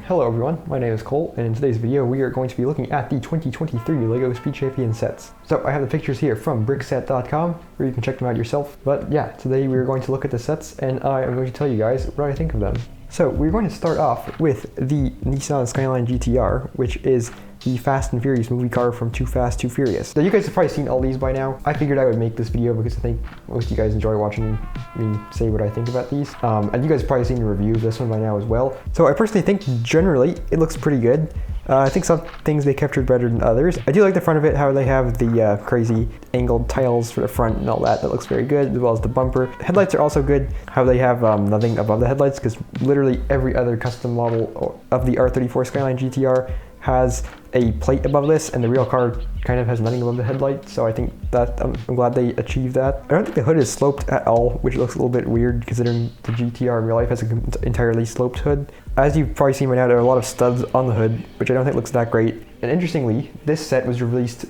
Hello everyone, my name is Cole, and in today's video we are going to be looking at the 2023 LEGO Speed Champion sets. So I have the pictures here from Brickset.com, where you can check them out yourself. But yeah, today we are going to look at the sets, and I am going to tell you guys what I think of them. So we're going to start off with the Nissan Skyline GTR, which is the Fast and Furious movie car from Too Fast, Too Furious. Now you guys have probably seen all these by now. I figured I would make this video because I think most of you guys enjoy watching me say what I think about these. And you guys have probably seen the review of this one by now as well. So I personally think generally it looks pretty good. I think some things they captured better than others. I do like the front of it, how they have the crazy angled tiles for the front and all that. That looks very good, as well as the bumper. Headlights are also good, how they have nothing above the headlights, because literally every other custom model of the R34 Skyline GTR has a plate above this, and the real car kind of has nothing above the headlight, so I think that I'm glad they achieved that. I don't think the hood is sloped at all, which looks a little bit weird considering the GTR in real life has an entirely sloped hood. As you've probably seen by now, there are a lot of studs on the hood, which I don't think looks that great. And interestingly, this set was released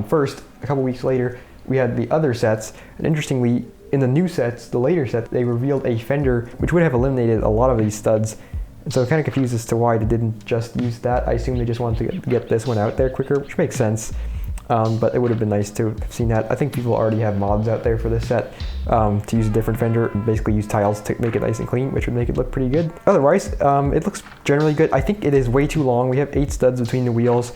first. A couple weeks later, we had the other sets, and interestingly, in the new sets, the later set, they revealed a fender which would have eliminated a lot of these studs. And so I'm kind of confused as to why they didn't just use that. I assume they just wanted to get this one out there quicker, which makes sense. But it would have been nice to have seen that. I think people already have mods out there for this set to use a different fender and basically use tiles to make it nice and clean, which would make it look pretty good. Otherwise, it looks generally good. I think it is way too long. We have 8 studs between the wheels.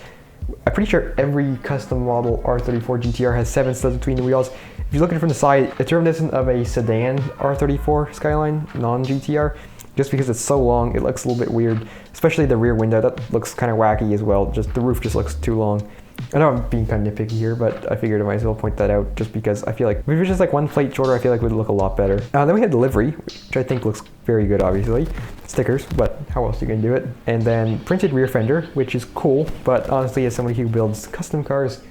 I'm pretty sure every custom model R34 GTR has 7 studs between the wheels. If you're looking from the side, it's reminiscent of a sedan R34 Skyline, non-GTR. Just because it's so long, it looks a little bit weird, especially the rear window. That looks kind of wacky as well. Just the roof just looks too long. I know I'm being kind of nitpicky here, but I figured I might as well point that out just because I feel like if it was just like one plate shorter, I feel like it would look a lot better. Then we have the livery, which I think looks very good, obviously. Stickers, but how else are you gonna do it? And then printed rear fender, which is cool, but honestly, as somebody who builds custom cars,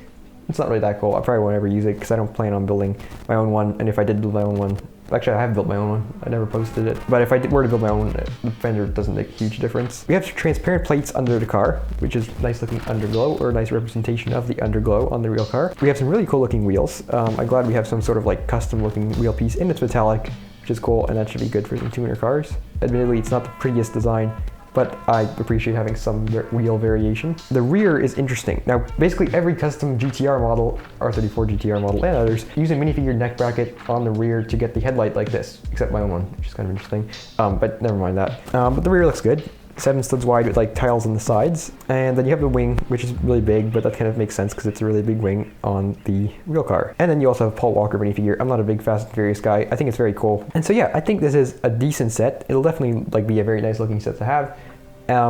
it's not really that cool. I probably won't ever use it because I don't plan on building my own one. And if I did build my own one, actually I have built my own one. I never posted it. But if I were to build my own, the fender doesn't make a huge difference. We have transparent plates under the car, which is nice looking underglow, or a nice representation of the underglow on the real car. We have some really cool looking wheels. I'm glad we have some sort of like custom looking wheel piece, and it's metallic, which is cool, and that should be good for some tuner cars. Admittedly, it's not the prettiest design, but I appreciate having some wheel variation. The rear is interesting. Now, basically every custom GTR model, R34 GTR model and others, use a minifigure neck bracket on the rear to get the headlight like this, except my own one, which is kind of interesting. But never mind that. But the rear looks good. 7 studs wide with like tiles on the sides. And then you have the wing, which is really big, but that kind of makes sense because it's a really big wing on the real car. And then you also have Paul Walker minifigure. I'm not a big Fast and Furious guy. I think it's very cool. And so yeah, I think this is a decent set. It'll definitely like be a very nice looking set to have.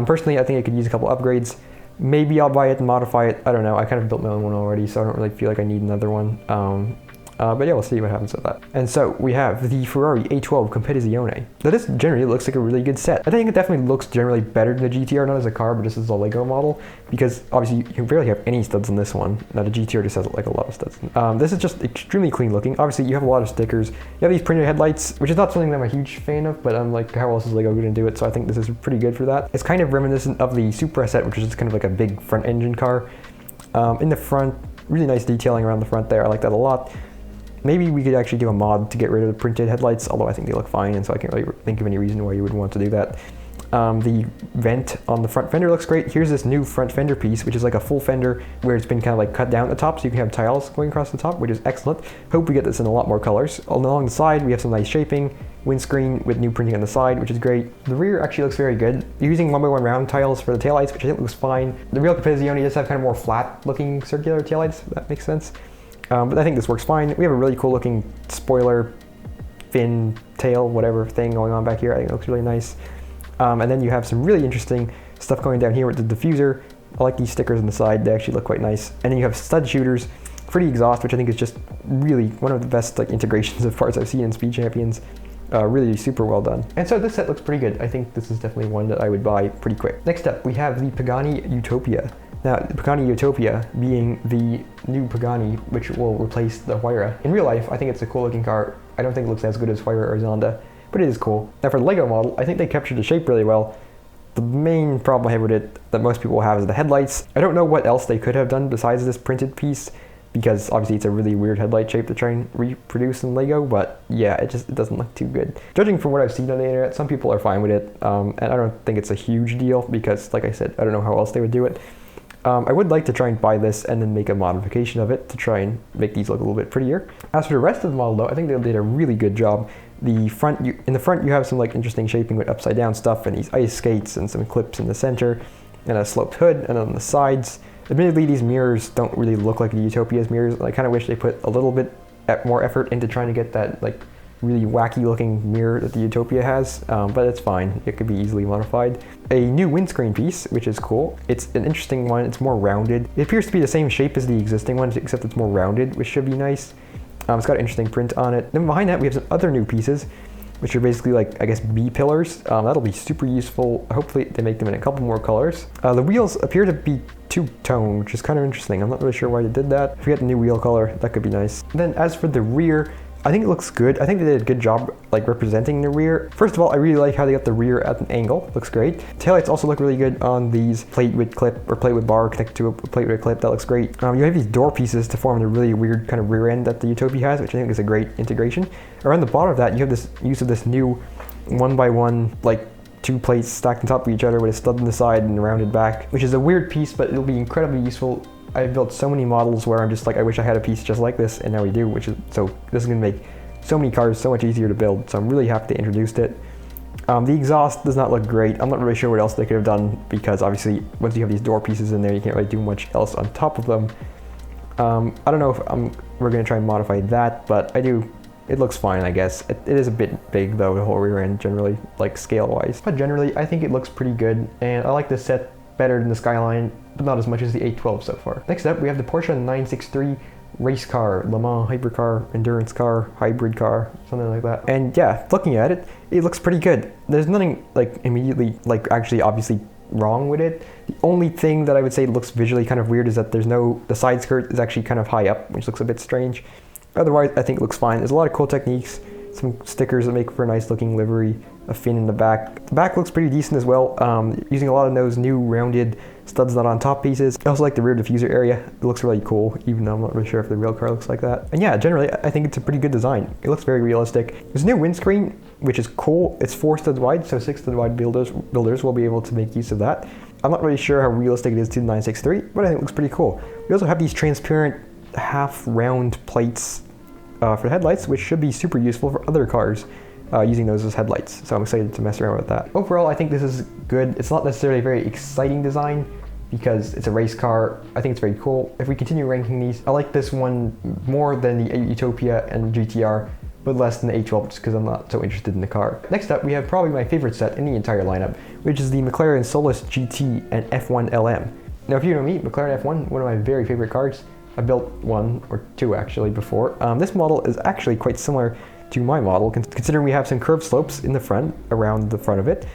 Personally, I think I could use a couple upgrades. Maybe I'll buy it and modify it. I don't know. I kind of built my own one already, so I don't really feel like I need another one. But yeah, we'll see what happens with that. And so we have the Ferrari A12 Competizione. Now this generally looks like a really good set. I think it definitely looks generally better than the GTR, not as a car, but just as a Lego model, because obviously you can barely have any studs on this one. Now the GTR just has like a lot of studs. This is just extremely clean looking. Obviously you have a lot of stickers. You have these printed headlights, which is not something that I'm a huge fan of, but I'm like, how else is Lego going to do it? So I think this is pretty good for that. It's kind of reminiscent of the Supra set, which is just kind of like a big front engine car. In the front, really nice detailing around the front there. I like that a lot. Maybe we could actually do a mod to get rid of the printed headlights, although I think they look fine, and so I can't really think of any reason why you would want to do that. The vent on the front fender looks great. Here's this new front fender piece, which is like a full fender where it's been kind of like cut down at the top, so you can have tiles going across the top, which is excellent. Hope we get this in a lot more colors. Along the side, we have some nice shaping, windscreen with new printing on the side, which is great. The rear actually looks very good. You're using 1x1 round tiles for the taillights, which I think looks fine. The real Competizione does have kind of more flat looking circular taillights, if that makes sense. But I think this works fine. We have a really cool looking spoiler, fin, tail, whatever thing going on back here. I think it looks really nice. And then you have some really interesting stuff going down here with the diffuser. I like these stickers on the side. They actually look quite nice. And then you have stud shooters for the exhaust, which I think is just really one of the best like integrations of parts I've seen in Speed Champions. Really super well done. And so this set looks pretty good. I think this is definitely one that I would buy pretty quick. Next up, we have the Pagani Utopia. Now, the Pagani Utopia being the new Pagani, which will replace the Huayra. In real life, I think it's a cool looking car. I don't think it looks as good as Huayra or Zonda, but it is cool. Now for the Lego model, I think they captured the shape really well. The main problem I have with it that most people have is the headlights. I don't know what else they could have done besides this printed piece. because obviously it's a really weird headlight shape to try and reproduce in Lego, but yeah, it doesn't look too good. Judging from what I've seen on the internet, some people are fine with it, and I don't think it's a huge deal because, like I said, I don't know how else they would do it. I would like to try and buy this and then make a modification of it to try and make these look a little bit prettier. As for the rest of the model though, I think they did a really good job. In the front you have some like interesting shaping with upside down stuff and these ice skates and some clips in the center and a sloped hood, and on the sides, admittedly these mirrors don't really look like the Utopia's mirrors. I kind of wish they put a little bit more effort into trying to get that like really wacky looking mirror that the Utopia has, but it's fine. It could be easily modified. A new windscreen piece, which is cool. It's an interesting one. It's more rounded. It appears to be the same shape as the existing ones, except it's more rounded, which should be nice. It's got an interesting print on it. Then behind that we have some other new pieces, which are basically like, I guess, B-pillars. That'll be super useful. Hopefully they make them in a couple more colors. The wheels appear to be two-tone, which is kind of interesting. I'm not really sure why they did that. If we get the new wheel color, that could be nice. And then as for the rear, I think it looks good. I think they did a good job like representing the rear. First of all, I really like how they got the rear at an angle. Looks great. Taillights also look really good on these plate with clip or plate with bar connected to a plate with a clip. That looks great. You have these door pieces to form the really weird kind of rear end that the Utopia has, which I think is a great integration. Around the bottom of that, you have this use of this new 1x1 like 2 plates stacked on top of each other with a stud on the side and a rounded back, which is a weird piece, but it'll be incredibly useful. I've built so many models where I'm just like, I wish I had a piece just like this, and now we do, so this is gonna make so many cars so much easier to build, so I'm really happy they introduced it. The exhaust does not look great. I'm not really sure what else they could have done, because obviously once you have these door pieces in there, you can't really do much else on top of them. I don't know if we're gonna try and modify that, but it looks fine, I guess. It is a bit big though, the whole rear end generally, like scale-wise. But generally, I think it looks pretty good, and I like this set better than the Skyline, but not as much as the 812 so far. Next up, we have the Porsche 963 race car, Le Mans hypercar, endurance car, hybrid car, something like that. And yeah, looking at it, it looks pretty good. There's nothing like immediately, like actually obviously wrong with it. The only thing that I would say looks visually kind of weird is that the side skirt is actually kind of high up, which looks a bit strange. Otherwise, I think it looks fine. There's a lot of cool techniques, some stickers that make for a nice looking livery, a fin in the back. The back looks pretty decent as well, using a lot of those new rounded studs not on top pieces. I also like the rear diffuser area. It looks really cool, even though I'm not really sure if the real car looks like that. And yeah, generally, I think it's a pretty good design. It looks very realistic. There's a new windscreen, which is cool. It's 4 studs wide, so 6 stud wide builders will be able to make use of that. I'm not really sure how realistic it is to the 963, but I think it looks pretty cool. We also have these transparent half-round plates for the headlights, which should be super useful for other cars using those as headlights. So I'm excited to mess around with that. Overall, I think this is good. It's not necessarily a very exciting design because it's a race car. I think it's very cool. If we continue ranking these, I like this one more than the Utopia and GTR, but less than the 812 just because I'm not so interested in the car. Next up, we have probably my favorite set in the entire lineup, which is the McLaren Solus GT and F1 LM. Now, if you know me, McLaren F1, one of my very favorite cars. I built 1 or 2 actually before. This model is actually quite similar to my model, considering we have some curved slopes in the front, around the front of it,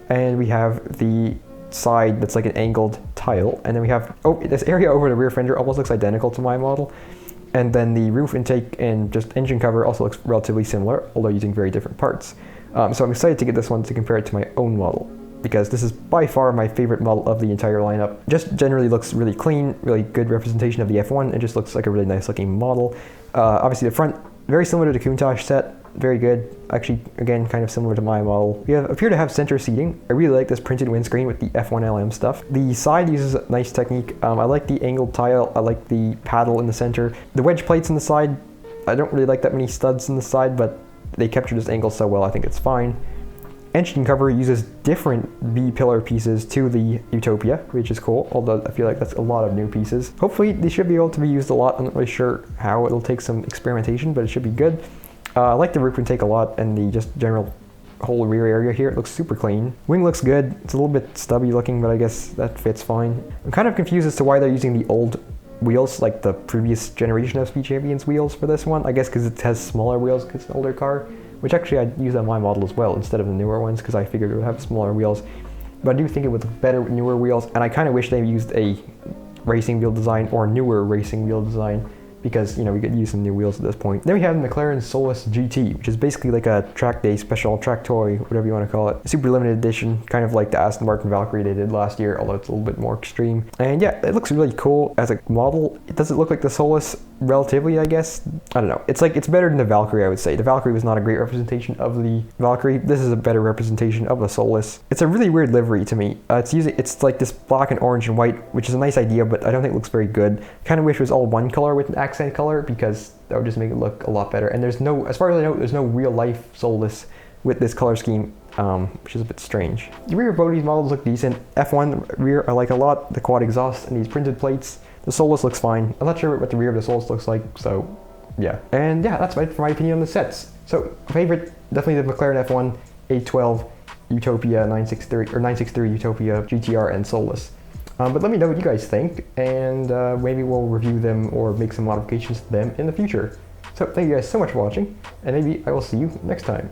and we have the side that's like an angled tile, and then we have this area over the rear fender almost looks identical to my model, and then the roof intake and just engine cover also looks relatively similar, although using very different parts. So I'm excited to get this one to compare it to my own model, because this is by far my favorite model of the entire lineup. Just generally looks really clean, really good representation of the F1. It just looks like a really nice looking model. Obviously the front, very similar to the Countach set, very good. Actually, again, kind of similar to my model. We appear to have center seating. I really like this printed windscreen with the F1 LM stuff. The side uses a nice technique. I like the angled tile. I like the paddle in the center. The wedge plates on the side, I don't really like that many studs on the side, but they capture this angle so well, I think it's fine. Engine cover uses different B-pillar pieces to the Utopia, which is cool, although I feel like that's a lot of new pieces. Hopefully they should be able to be used a lot. I'm not really sure how. It'll take some experimentation, but it should be good. I like the roof intake a lot, and the just general whole rear area here. It looks super clean. Wing looks good. It's a little bit stubby looking, but I guess that fits fine. I'm kind of confused as to why they're using the old wheels, like the previous generation of Speed Champions wheels for this one. I guess because it has smaller wheels because it's an older car, which actually I'd use on my model as well instead of the newer ones because I figured it would have smaller wheels. But I do think it would look better with newer wheels, and I kind of wish they used a racing wheel design or newer racing wheel design because, you know, we could use some new wheels at this point. Then we have the McLaren Solus GT, which is basically like a track day special, track toy, whatever you want to call it. Super limited edition, kind of like the Aston Martin Valkyrie they did last year, although it's a little bit more extreme. And yeah, it looks really cool as a model. It doesn't look like the Solus relatively, I guess. I don't know. It's better than the Valkyrie, I would say. The Valkyrie was not a great representation of the Valkyrie. This is a better representation of the Solus. It's a really weird livery to me. It's like this black and orange and white, which is a nice idea, but I don't think it looks very good. Kind of wish it was all one color with an accent color, because that would just make it look a lot better. And there's no, as far as I know, there's no real life Solus with this color scheme, which is a bit strange. The rear of both of these models look decent. F1 rear I like a lot, the quad exhaust and these printed plates. The Solus looks fine. I'm not sure what the rear of the Solus looks like, so yeah. And yeah, that's for my opinion on the sets. So favorite, definitely the McLaren F1, 812, Utopia 963, or 963 Utopia, GTR, and Solus. But let me know what you guys think, and maybe we'll review them or make some modifications to them in the future. So thank you guys so much for watching, and maybe I will see you next time.